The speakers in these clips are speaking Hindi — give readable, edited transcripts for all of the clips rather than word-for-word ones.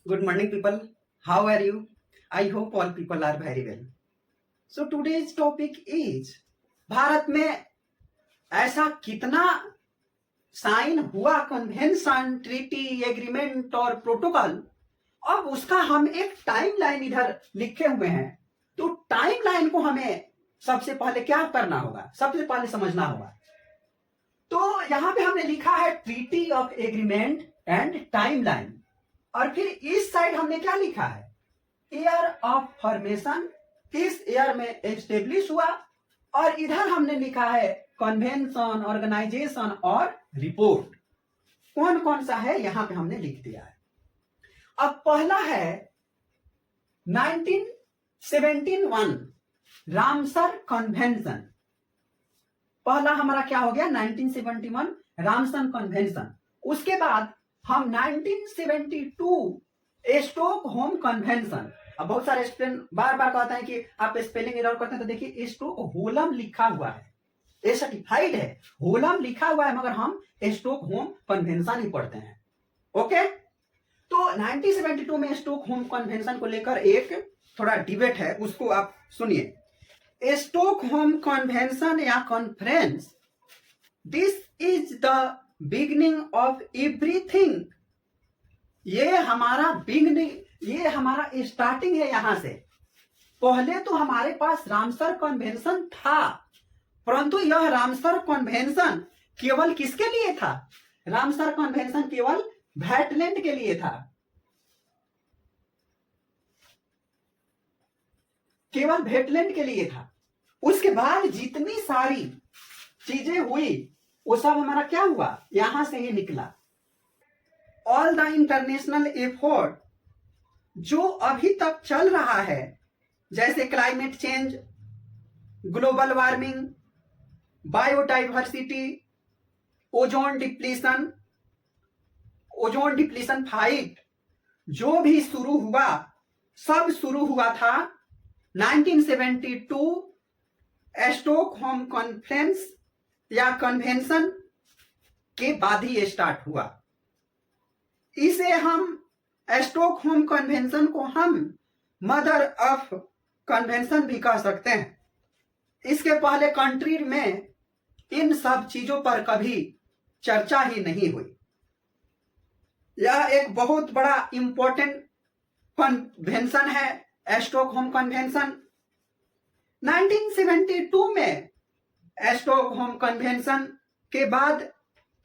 Good morning, people. How are you? I hope all people are very well. So today's topic is Bharat में ऐसा कितना साइन हुआ कन्वेंशन, ट्रीटी, एग्रीमेंट और प्रोटोकॉल। अब उसका हम एक टाइमलाइन इधर लिखे हुए हैं। तो टाइमलाइन को हमें सबसे पहले क्या करना होगा, सबसे पहले समझना होगा। तो यहां पे हमने लिखा है treaty of agreement and timeline, और फिर इस साइड हमने क्या लिखा है, ईयर ऑफ फॉर्मेशन, किस ईयर में एस्टेब्लिश हुआ, और इधर हमने लिखा है कन्वेंशन, ऑर्गेनाइजेशन और रिपोर्ट। कौन कौन सा है यहां पे हमने लिख दिया है। अब पहला है 1971 रामसर कन्वेंशन। पहला हमारा क्या हो गया, 1971 रामसर कन्वेंशन। उसके बाद हम 1972 स्टॉकहोम कन्वेंशन। अब बहुत सारे स्टूडेंट बार बार कहते हैं कि आप स्पेलिंग एरर करते हैं, तो देखिए स्टॉकहोलम लिखा हुआ है, ये सर्टिफाइड है, होलम लिखा हुआ है, मगर हम स्टॉकहोम कन्वेंशन ही पढ़ते हैं। ओके, तो 1972 में स्टॉकहोम कन्वेंशन को लेकर एक थोड़ा डिबेट है, उसको आप सुनिए। स्टॉकहोम कन्वेंशन या conference, this is the beginning of everything. ये हमारा बिगनिंग, ये हमारा स्टार्टिंग है। यहां से पहले तो हमारे पास रामसर कन्वेंशन था, परंतु यह रामसर कन्वेंशन केवल किसके लिए था, रामसर कन्वेंशन केवल वेटलैंड के लिए था, केवल वेटलैंड के लिए था। उसके बाद जितनी सारी चीजें हुई वो सब हमारा क्या हुआ, यहां से ही निकला। ऑल द इंटरनेशनल एफर्ट जो अभी तक चल रहा है, जैसे climate change, global warming, biodiversity, ozone depletion fight, जो भी शुरू हुआ सब शुरू हुआ था 1972 स्टॉकहोम कॉन्फ्रेंस या कन्वेंशन के बाद ही स्टार्ट हुआ। इसे हम स्टॉकहोम कन्वेंशन को हम मदर ऑफ कन्वेंशन भी कह सकते हैं। इसके पहले कंट्री में इन सब चीजों पर कभी चर्चा ही नहीं हुई। यह एक बहुत बड़ा इंपॉर्टेंट कन्वेंशन है स्टॉकहोम कन्वेंशन। 1972 में स्टॉकहोम कन्वेंशन के बाद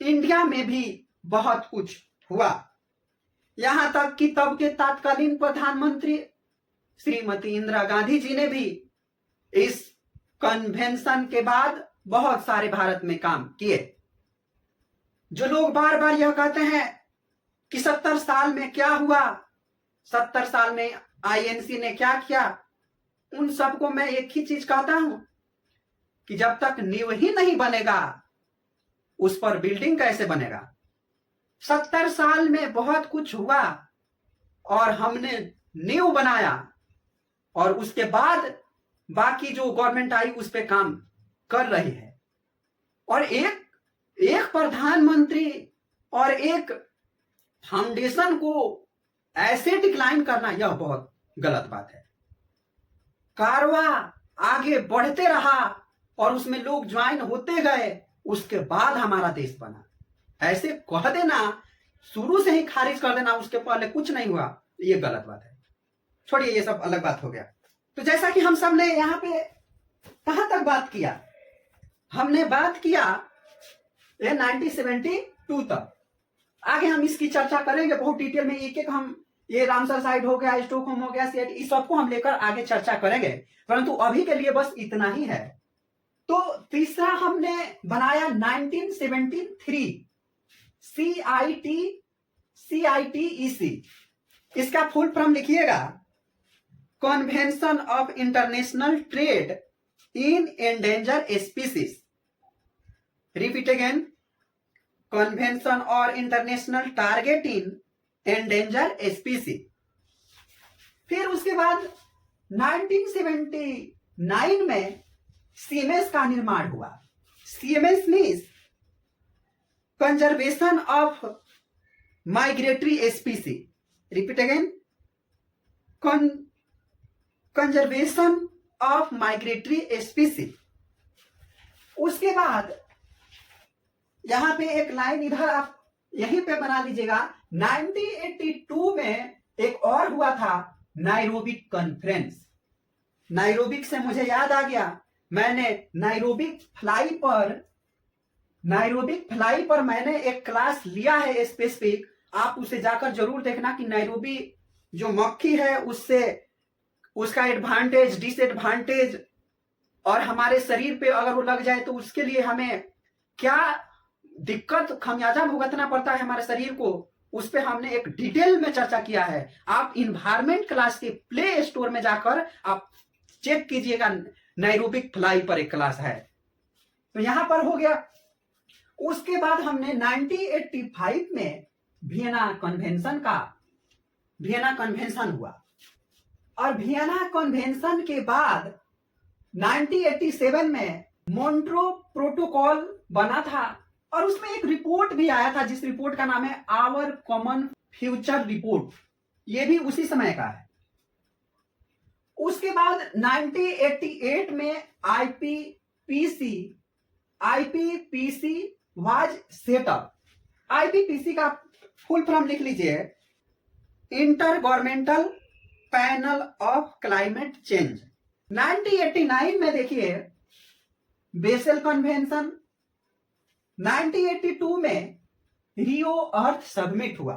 इंडिया में भी बहुत कुछ हुआ। यहां तक कि तब के तत्कालीन प्रधानमंत्री श्रीमती इंदिरा गांधी जी ने भी इस कन्वेंशन के बाद बहुत सारे भारत में काम किए। जो लोग बार बार यह कहते हैं कि 70 साल में क्या हुआ, 70 साल में आईएनसी ने क्या किया, उन सबको मैं एक ही चीज कहता हूं कि जब तक नींव ही नहीं बनेगा उस पर बिल्डिंग कैसे बनेगा। 70 साल में बहुत कुछ हुआ और हमने नींव बनाया, और उसके बाद बाकी जो गवर्नमेंट आई उस पे काम कर रही है। और एक प्रधानमंत्री और एक फाउंडेशन को ऐसे डिक्लाइन करना, यह बहुत गलत बात है। कारवा आगे बढ़ते रहा और उसमें लोग ज्वाइन होते गए, उसके बाद हमारा देश बना। ऐसे कह देना, शुरू से ही खारिज कर देना, उसके पहले कुछ नहीं हुआ, ये गलत बात है। छोड़िए, ये सब अलग बात हो गया। तो जैसा कि हम सब ने यहां पे कहां तक बात किया, हमने बात किया 1972 तक। आगे हम इसकी चर्चा करेंगे बहुत डिटेल में, एक एक हम, ये रामसर साइड हो गया, स्टॉकहोम हो गया, सीआईटी, इस सबको हम लेकर आगे चर्चा करेंगे, परंतु अभी के लिए बस इतना ही है। तो तीसरा हमने बनाया 1973 CITEC। इसका फुल फॉर्म लिखिएगा, convention of international trade in endanger species. Repeat again, convention और international target in endanger species. फिर उसके बाद 1979 में सीएमएस का निर्माण हुआ। CMS means conservation of migratory species, repeat again, conservation of migratory species. उसके बाद यहां पे एक लाइन इधर आप यहीं पे बना लीजिएगा। 1982 में एक और हुआ था नाइरोबी कॉन्फ्रेंस। नाइरोबी से मुझे याद आ गया, मैंने नाइरोबी फ्लाई पर मैंने एक क्लास लिया है स्पेसिफिक। आप उसे जाकर जरूर देखना कि नाइरोबी जो मक्खी है उससे उसका एडवांटेज, डिसएडवांटेज और हमारे शरीर पे अगर वो लग जाए तो उसके लिए हमें क्या दिक्कत खमियाजा भुगतना पड़ता है हमारे शरीर को, उस पे हमने एक डिटेल में चर्चा किया है। आप इन्वायरमेंट क्लास के प्ले स्टोर में जाकर आप चेक कीजिएगा, नाइरोबिक फ्लाई पर एक क्लास है। तो यहां पर हो गया। उसके बाद हमने 1985 में वियना कन्वेंशन हुआ और वियना कन्वेंशन के बाद 1987 में मॉन्ट्रो प्रोटोकॉल बना था और उसमें एक रिपोर्ट भी आया था जिस रिपोर्ट का नाम है आवर कॉमन फ्यूचर रिपोर्ट। ये भी उसी समय का है। उसके बाद 1988 में आईपीपीसी वाज सेटअप। आईपीपीसी का फुल फॉर्म लिख लीजिए, inter governmental panel of climate change. 1989 में देखिए बेसल कन्वेंशन। 1982 में रियो अर्थ सबमिट हुआ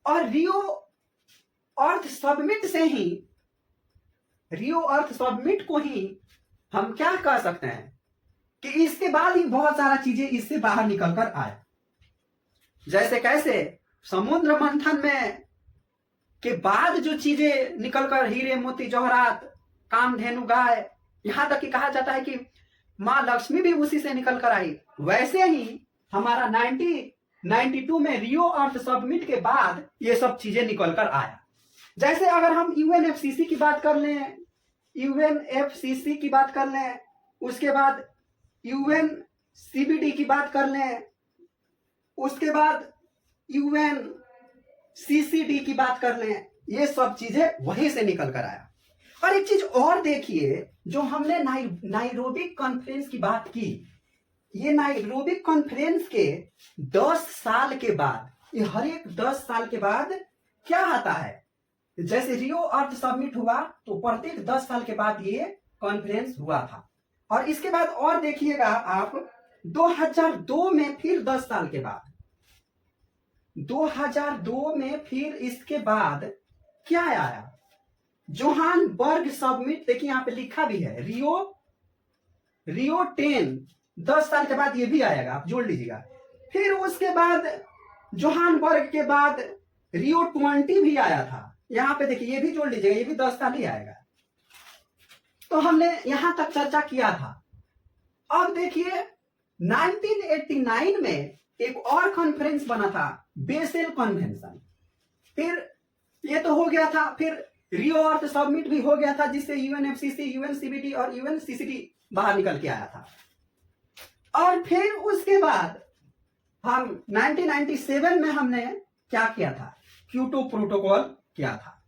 और रियो अर्थ सबमिट को ही हम क्या कह सकते हैं कि इसके बाद ही बहुत सारा चीजें इससे बाहर निकल कर आए। जैसे कैसे समुद्र मंथन में के बाद जो चीजें निकलकर हीरे मोती जवाहरात कामधेनु गाय, यहां तक कि कहा जाता है कि मां लक्ष्मी भी उसी से निकल कर आई। वैसे ही हमारा 1992 में रियो अर्थ सबमिट के बाद ये सब चीजें निकल कर आया। जैसे अगर हम यूएनएफसीसी की बात कर लें, उसके बाद यूएनसीबीडी की बात कर लें, उसके बाद यूएनसीसीडी की बात कर लें, ये सब चीजें वहीं से निकल कर आया। और एक चीज और देखिए, जो हमने नाइरोबी कॉन्फ्रेंस की बात की, ये नाइरोबी कॉन्फ्रेंस के 10 साल के बाद, ये हर एक 10 साल के बाद क्या आता है, जैसे रियो अर्थ सबमिट हुआ तो प्रत्येक 10 साल के बाद ये कॉन्फ्रेंस हुआ था। और इसके बाद और देखिएगा आप 2002 में फिर 10 साल के बाद, 2002 में फिर इसके बाद क्या आया, जोहानबर्ग सबमिट। देखिए यहां पे लिखा भी है रियो 10, 10 साल के बाद ये भी आएगा, आप जोड़ लीजिएगा। फिर उसके बाद जोहानबर्ग के बाद रियो 20 भी आया था, यहां पे देखिए ये भी जोड़ लीजिएगा, ये भी 10 साल ही आएगा। तो हमने यहां तक चर्चा किया था। अब देखिए 1989 में एक और कॉन्फ्रेंस बना था, बेसेल कन्वेंशन। फिर ये तो हो गया था, फिर रियो अर्थ सबमिट भी हो गया था, जिससे यूएनएफसीसी, यूएनसीबीडी और यूएनसीसीडी बाहर निकल के आया था। और फिर उसके बाद हम 1997 में हमने क्या किया था, क्योटो प्रोटोकॉल किया था।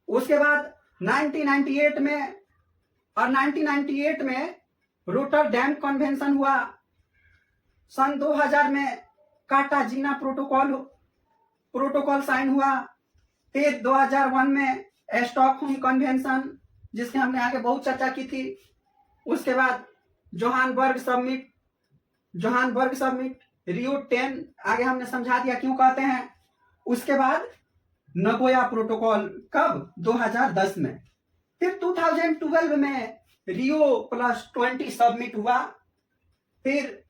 उसके बाद 1998 में रोटरडैम कन्वेंशन हुआ। सन 2000 में कार्टाजीना प्रोटोकॉल साइन हुआ। फिर 2001 में स्टॉकहोम कन्वेंशन, जिसके हमने आगे बहुत चर्चा की थी। उसके बाद जोहानबर्ग सबमिट, रियो 10 आगे हमने समझा दिया क्यों कहते हैं। उसके बाद नगोया प्रोटोकॉल कब, 2010 में। फिर 2012 में रियो +20 सबमिट हुआ। फिर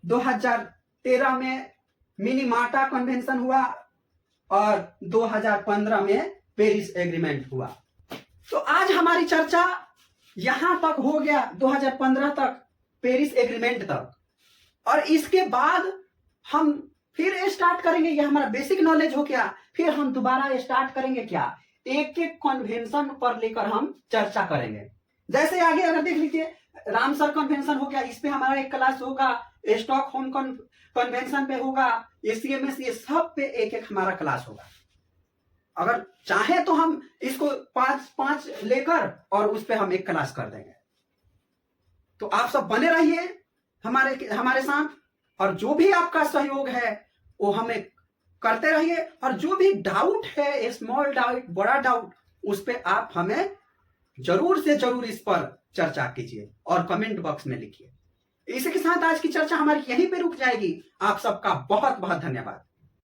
2013 में मिनीमाटा कन्वेंशन हुआ और 2015 में पेरिस एग्रीमेंट हुआ। तो आज हमारी चर्चा यहां तक हो गया, 2015 तक, पेरिस एग्रीमेंट तक। और इसके बाद हम फिर स्टार्ट करेंगे, ये हमारा बेसिक नॉलेज हो गया। फिर हम दोबारा स्टार्ट करेंगे क्या, एक एक कन्वेंशन पर लेकर हम चर्चा करेंगे। जैसे आगे अगर देख लीजिए, रामसर कन्वेंशन हो गया, इस पे हमारा एक क्लास होगा। स्टॉकहोम कन्वेंशन पे होगा, एसीएमएस, ये सब पे एक एक हमारा क्लास होगा। अगर चाहे तो हम इसको 5 लेकर और उस पर हम एक क्लास कर देंगे। तो आप सब बने रहिए हमारे साथ, और जो भी आपका सहयोग है वो हमें करते रहिए, और जो भी डाउट है, स्मॉल डाउट बड़ा डाउट, उस पर आप हमें जरूर से जरूर इस पर चर्चा कीजिए और कमेंट बॉक्स में लिखिए। इसी के साथ आज की चर्चा हमारी यहीं पे रुक जाएगी। आप सबका बहुत बहुत धन्यवाद।